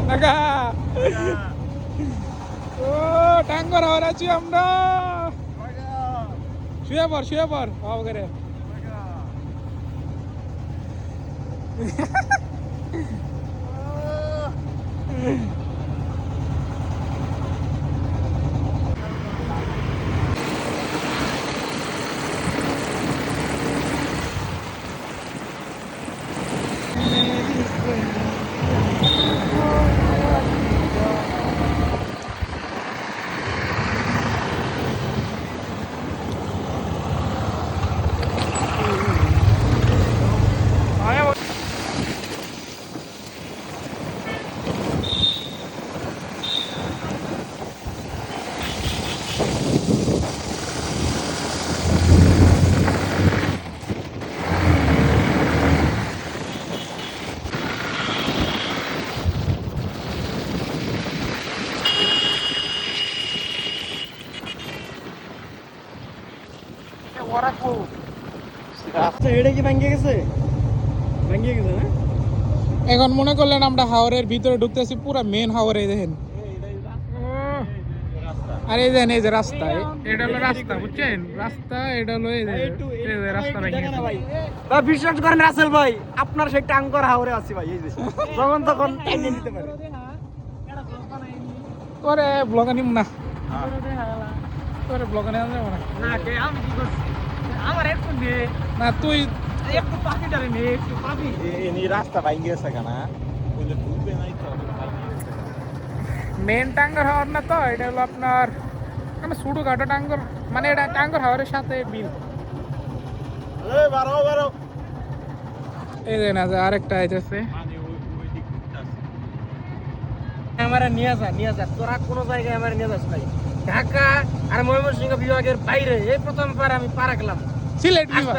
নাকা ও টাঙ্গর হাওর আছি আমরা শুয়ে পর হাও করে এটা কি ভাঙিয়ে গেছে না? এখন মনে করলেন আমরা হাওরের ভিতরে ঢুকতেছি পুরো মেন হাওরে দেখেন আর এই দেখেন এই যে রাস্তা এটা হলো রাস্তা বুঝছেন রাস্তা এটা হলো এই যে রাস্তা ভেঙে গেছে ভাই বিশ্বাস করেন রাসেল ভাই আপনার সেই টাঙ্গর হাওরে আছি ভাই এই যে যখন তখন টাইনে নিতে পারে তোরে ব্লগ আনিম না তোরে ব্লগ আনি না কে আমি কি করছি আমার একটু নে না তুই একটু পাখি ধরে নে একটু পাবি এই রাস্তা ভাঙে গেছে কেন বলে ঢুকবে নাই তো মেন টাঙ্গর হাওর না তো এটা হলো আপনার মানে ছোটখাটো টাঙ্গর মানে এটা টাঙ্গর হাওরের সাথে বিল বারো এই যে না যে আরেকটা আইতেছে আমার নিয়ে যা তোরা কোনো জায়গায় আমার নিয়ে যাস নাই ঢাকা আর ময়মনসিংহ বিভাগের বাইরে এই প্রথমবার আমি পা রাখলাম সিলেট বিভাগ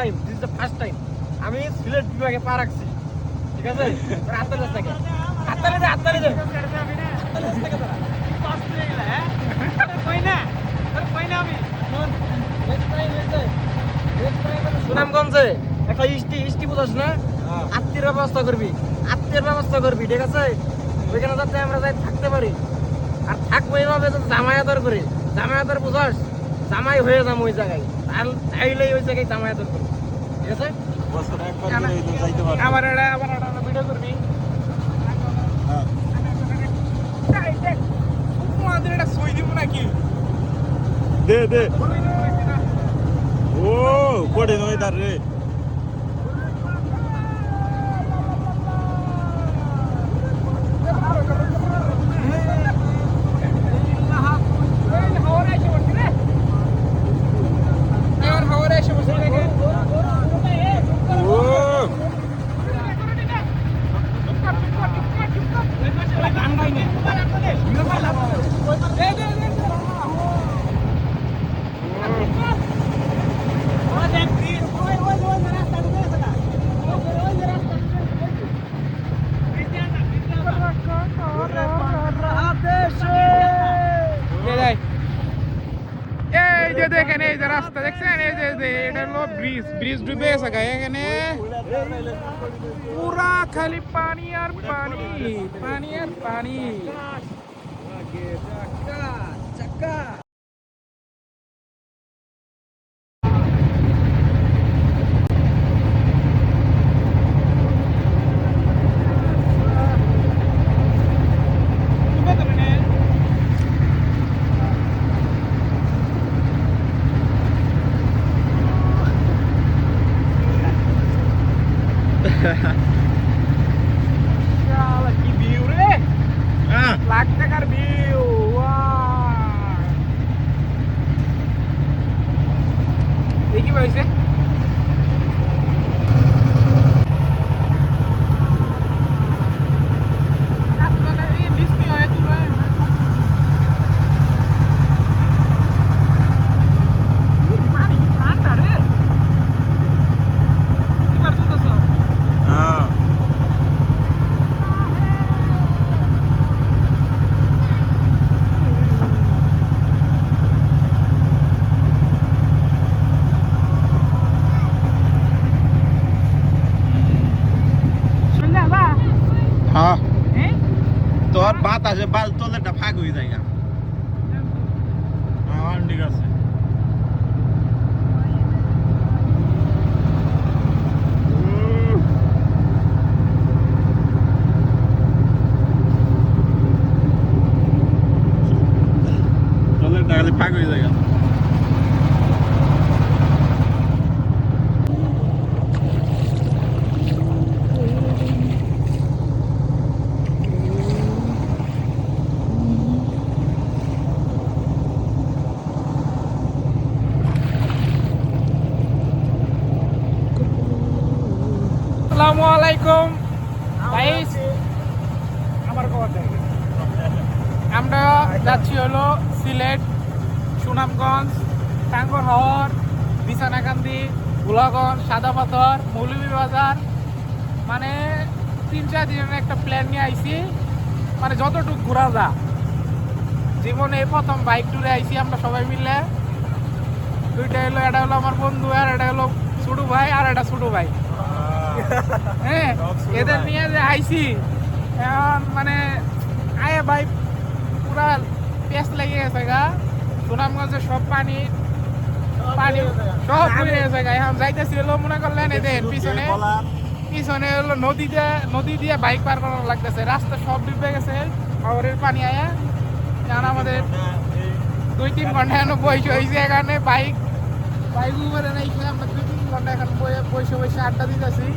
ফার্স্ট টাইম আমি সিলেট বিভাগে পা রাখছি ঠিক আছে হাততালি দে সুনামগঞ্জে একটা ইষ্টি বুঝাস না আত্মীয় ব্যবস্থা করবি ঠিক আছে ওইখানে যাতে আমরা যাই থাকতে পারি আর থাকবো এইভাবে জামায়াতর করে জামায়াতর বুঝাস জামাই হয়ে যাবো ওই জায়গায় চাইলেই ওই জায়গায় জামায়াতর করবো ঠিক আছে বছরে একবার করে যাইতে পারবো আমার এটা ভিডিও করবি তোমাদের এটা সই দিব নাকি দে ও পড়ে নয় দার রে এই যে দেখেন এই যে রাস্তা দেখছেন এই যে এটা হলো ব্রিজ ডুবে গেছে গায়ে এখানে পুরা খালি পানি আর পানি কি ভিউ রে লাখ টাকার ভিউ তোর বাতাসে বাল তোলেরটা ফাঁক হয়ে যায় গা। আমার ঠিক আছে তোলেরটা খালি ফাঁক হয়ে যায় গা। আসসালামু আলাইকুম গাইস, আমরা যাচ্ছি হলো সিলেট, সুনামগঞ্জ, টাঙ্গরহর, বিছানাকান্দি, গোলাগঞ্জ, সাদা পাথর, মৌলভীবাজার। মানে 3-4 দিনের একটা প্ল্যান নিয়ে আইছি, মানে যতটুকু ঘোরা যা। জীবনে প্রথম বাইক ট্যুরে আইছি আমরা সবাই মিলে। দুইটা হলো, এটা হলো আমার বন্ধু, আর এটা হলো ছোট ভাই, আর এটা ছোট ভাই। হ্যাঁ, এদের নিয়ে যে আইছি এখন মানে আয়ে ভাই পুরা পেস্ট লেগে গেছে গা। সুনামগঞ্জে সব পানি পানি সব ঘুরে গেছে গা। এখন যাইতেছি হলো মনে করলেন এদের পিছনে পিছনে হলো নদী দিয়ে বাইক পার করানো লাগতেছে। রাস্তা সব ডুবে গেছে শহরের পানি আয়া। এখন আমাদের 2-3 ঘন্টা এখন বসে হয়েছে এখানে বাইক উপরে নেই। আমরা 2-3 ঘন্টা এখন বসে আড্ডা দিতেছি।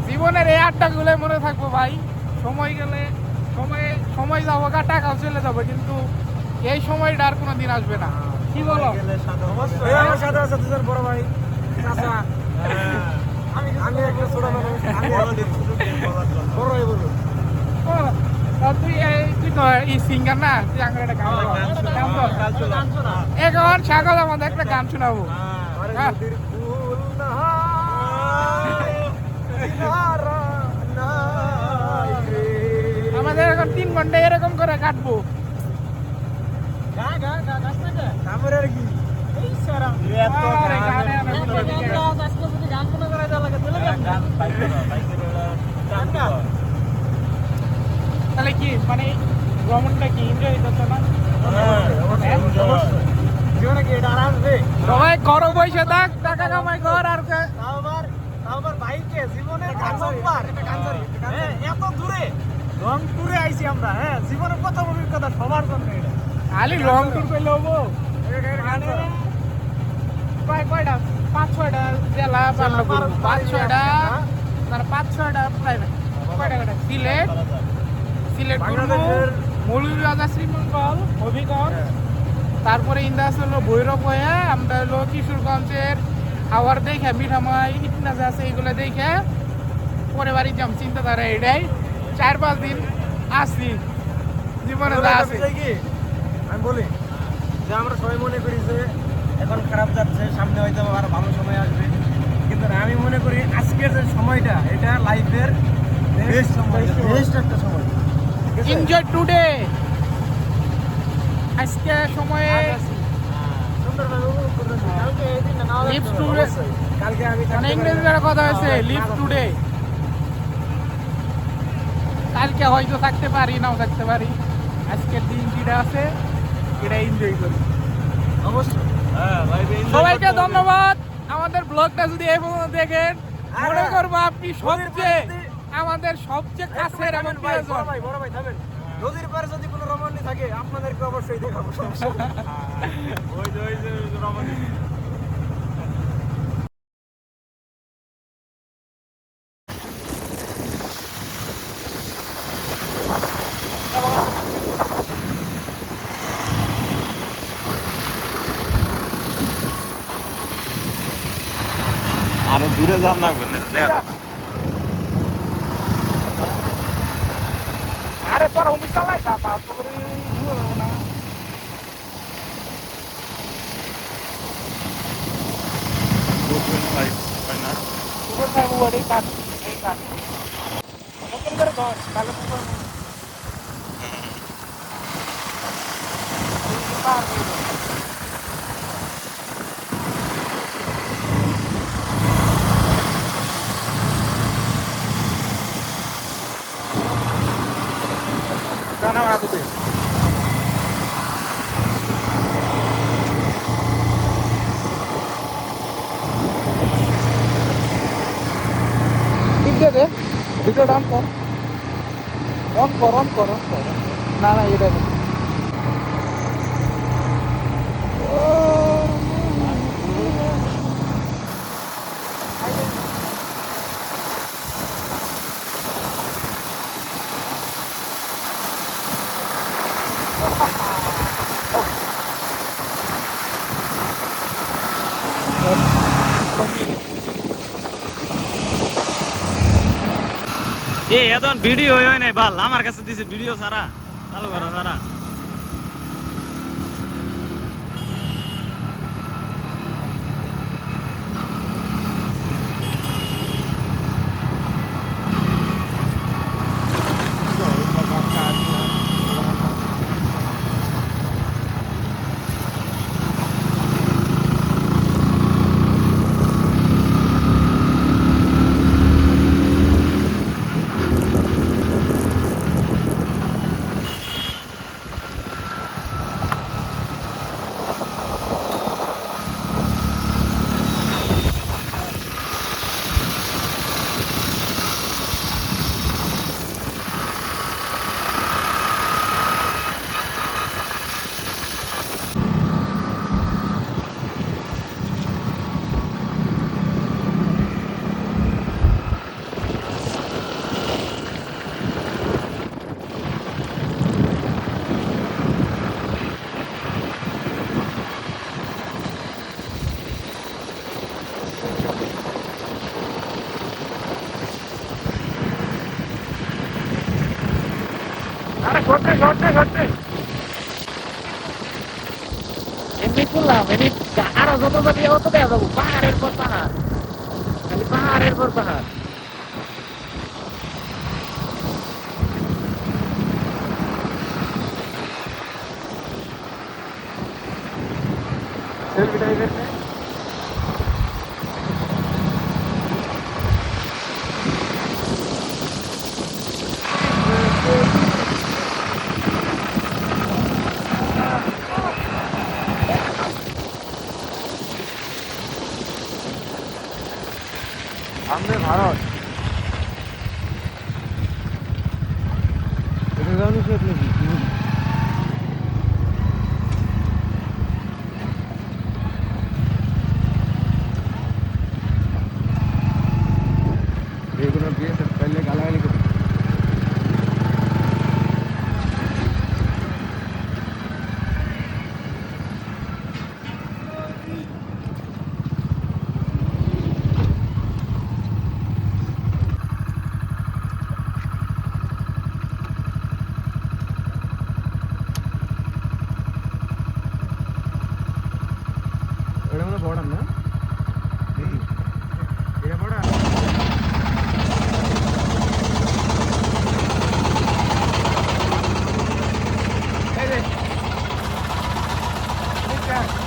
জীবনের এই আড্ডাগুলো মনে থাকবো ভাই। সময় গেলে সময় যাবো গা, টাকাও চলে যাবো, কিন্তু এই সময়টা আর কোনোদিন আসবে না। কি বলো? আমার সাথে আছে দুজন বড় ভাই, চাচা। আমি একটা ছোট মানুষ, আমি বড় ভাই বলবো। তুই তো এই সিঙ্গার না, তুই আঙ্গুর একটা গান এখন ছাগল আমাদের একটা গান শোনাবো। আমাদের এখন 3 ঘন্টা এরকম করে কাটবো। তাহলে কি মানে ভ্রমণটা কি এনজয় করছো না? সবাই ঘরে বসে থাক, টাকা কামাই কর। আর আমার বাইকে জীবনে এত দূরে লং ট্যুরে আইছি আমরা। হ্যাঁ, জীবনের প্রথম অভিজ্ঞতা সবার জন্য এটা। খালি লং ট্যুর করলে হবো? কয়টা 5-6টা জেলা আমরা ঘুরবো, 5-6টা প্রাইভেট। কয়টা সিলেট ঘুরবো, মৌলভীবাজার, শ্রীমঙ্গল, হবিগঞ্জ, তারপরে ইন্দাস হলো ভৈরব হয়ে আমরা হলো কিশোরগঞ্জের খাওয়ার দেখে মিঠামাই ইটনাজ আছে এইগুলো দেখে পরে বাড়ি যাম। চিন্তাধারা এটাই। 4-5 দিন আসি, জীবনে যা আছে। আমি বলি যে আমরা সবাই মনে করি যে এখন খারাপ যাচ্ছে, সামনে হয়তো আরো ভালো সময় আসবে, কিন্তু আমি মনে করি আজকের যে সময়টা এটা লাইফের বেস্ট একটা সময়। Enjoy today. আজকে সময়ে লিভ টুডে, কালকে আমি মানে ইংরেজিতে একটা কথা হয়েছে লিভ টুডে। কালকে হয়তো থাকতে পারি, নাও থাকতে পারি। আজকের দিন যেটা আছে এটা এনজয় করি। অবশ্যই সবাইকে ধন্যবাদ। আমাদের ব্লগটা যদি এই পর্যন্ত দেখেন, মনে করবো আপনি আমাদের সবচেয়ে কাছের এবং প্রিয়জন। বড় ভাই থাকবেন। নদীর পারে যদি কোনো রমণী থাকে আপনাদেরকে অবশ্যই দেখাবো। ওই যে রমণী আরো দূরে যান না বলে আরে তোর হুমি চালাই না, না আমার হাতে দে ভিডিওটা অন কর অন কর অন কর অন কর না না এটা না এ এখন ভিডিও হয় নাই বাল আমার কাছে দিছে ভিডিও সারা চালু করো সারা এমনি করলাম এমনি আরো যত যাবি অত দেখা যাবো পাহাড়ের পর পাহাড় খালি পাহাড়ের পর পাহাড় সেলফি টাইপের আমাদের ভারত এটা জানো সে নাকি এগুলো দিয়ে পহলে গালাগালি করে এটা মানে বর্ডার না এটা বর্ডার এই রে ঠিক আছে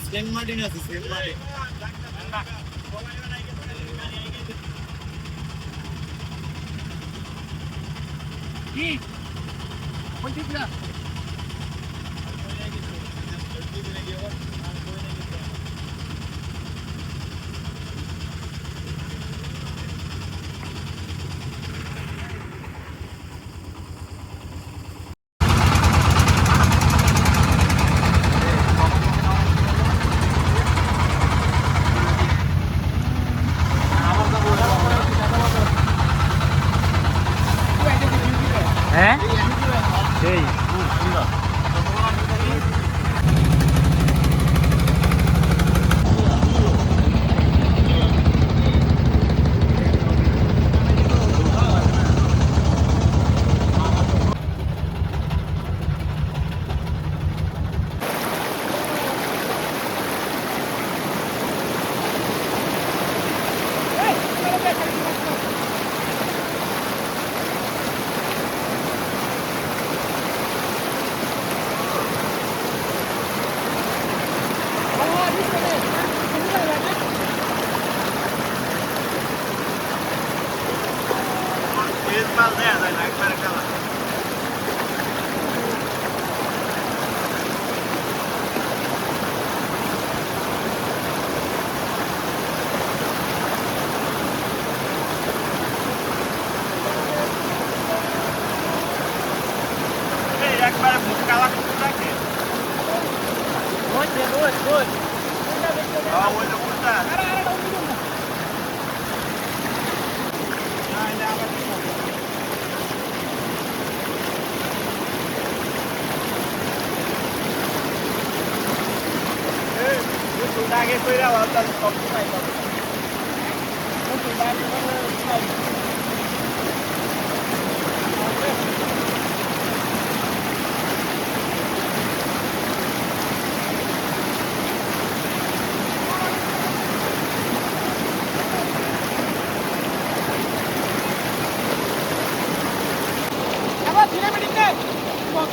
সেন্ট মার্টিন আছে সেন্ট মার্টিন কি বলছিস না হ্যাঁ সেই খুব সুন্দর একবারে মুখ কালা করতে থাকে ওই যে ওই ওই তো কোনটা আগে কইরা তাহলে সব সময় পাবো আবার ধীরে মিটিং দে কি বল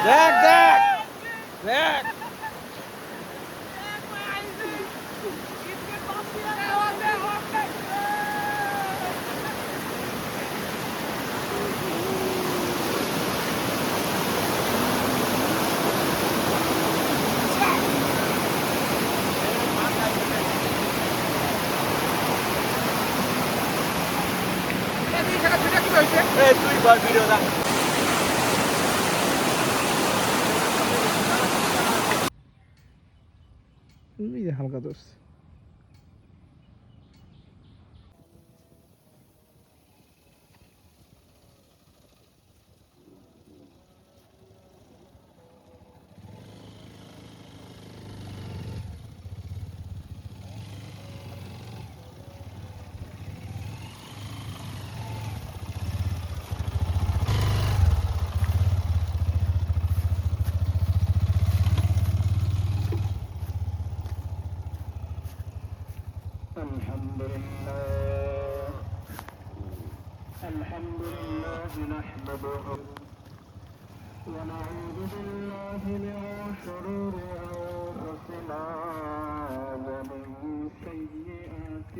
দেখ দেখ দেখ তুই বল ভিডিওটা হালকা দোষ الحمد لله نحمده ونعوذ بالله من شرور أنفسنا ومن سيئات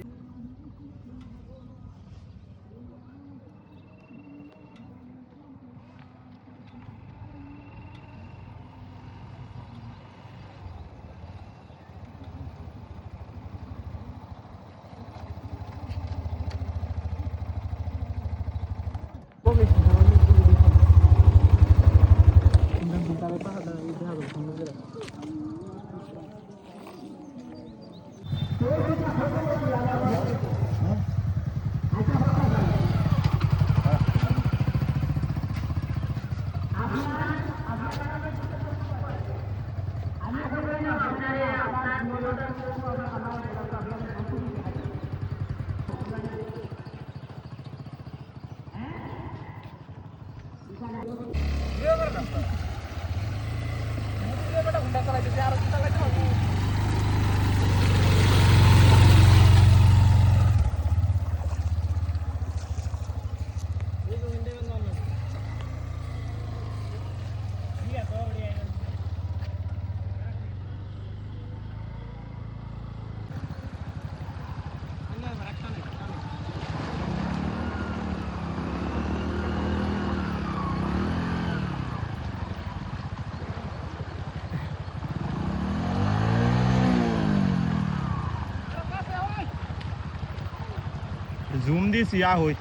জুম দিছি আ হই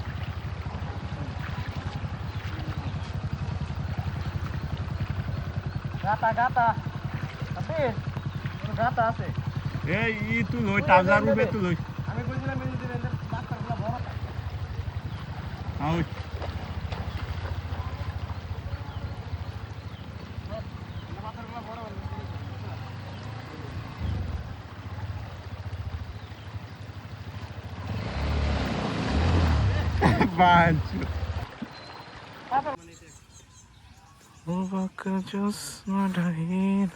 গাতা গাতা আছে গাতা আছে এই ই তুই লই তাজা রূপে তুই লই আমি কইছিলাম এই যে এদের বাচ্চাগুলো বড় থাকে আও বাচ্চাগুলো বড় হলে Bancho. Bakal jos madahin.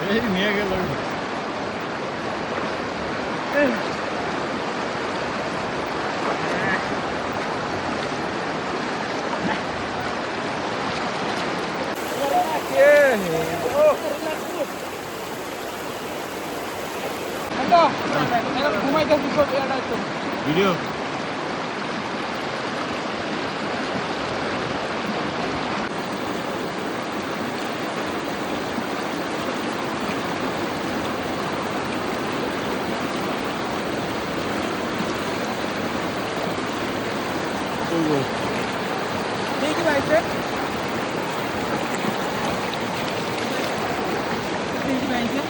এই নিয়ে গেল ঘুমাইতেছি সব এটা একটু ভিডিও দেখি ভাইছে দেখি ভাইছে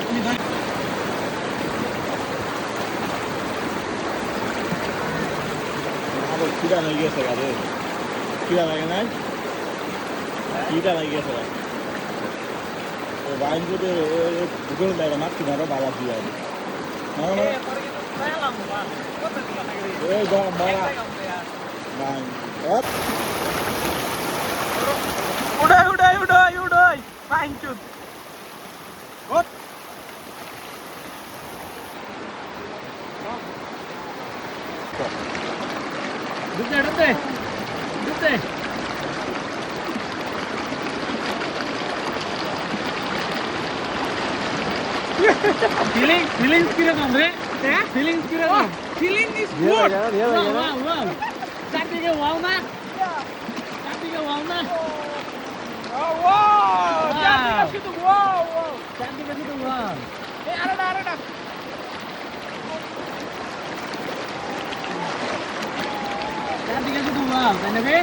আবার কিরা হয়ে গেছে গাড়ি কিরা লাগে না কিরা লাগে গেছে ও বাইন যদি দুপুর বেলা মারছি ধরো বালা দিয়ে না এই গরম মারা বাইন উড়াই উড়াই উড়াই উড়াই পাইনচুত ঢুকতে ঢুকতে ঢুকতে ফিলিংস কিরকম রে ফিলিংস কিরকম feeling is good wow wow চারদিকে ওয়াও না চারদিকে ওয়াও না ওয়াও চারদিকে শুধু ওয়াও ওয়াও চারদিকে শুধু ওয়াও এই আরেটা আরেটা চারদিকে শুধু ওয়াও তাই না রে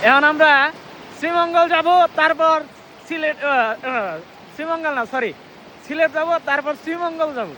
এখন আমরা শ্রীমঙ্গল যাব তারপর সিলেট শ্রীমঙ্গল না সরি সিলেট যাব তারপর শ্রীমঙ্গল যাব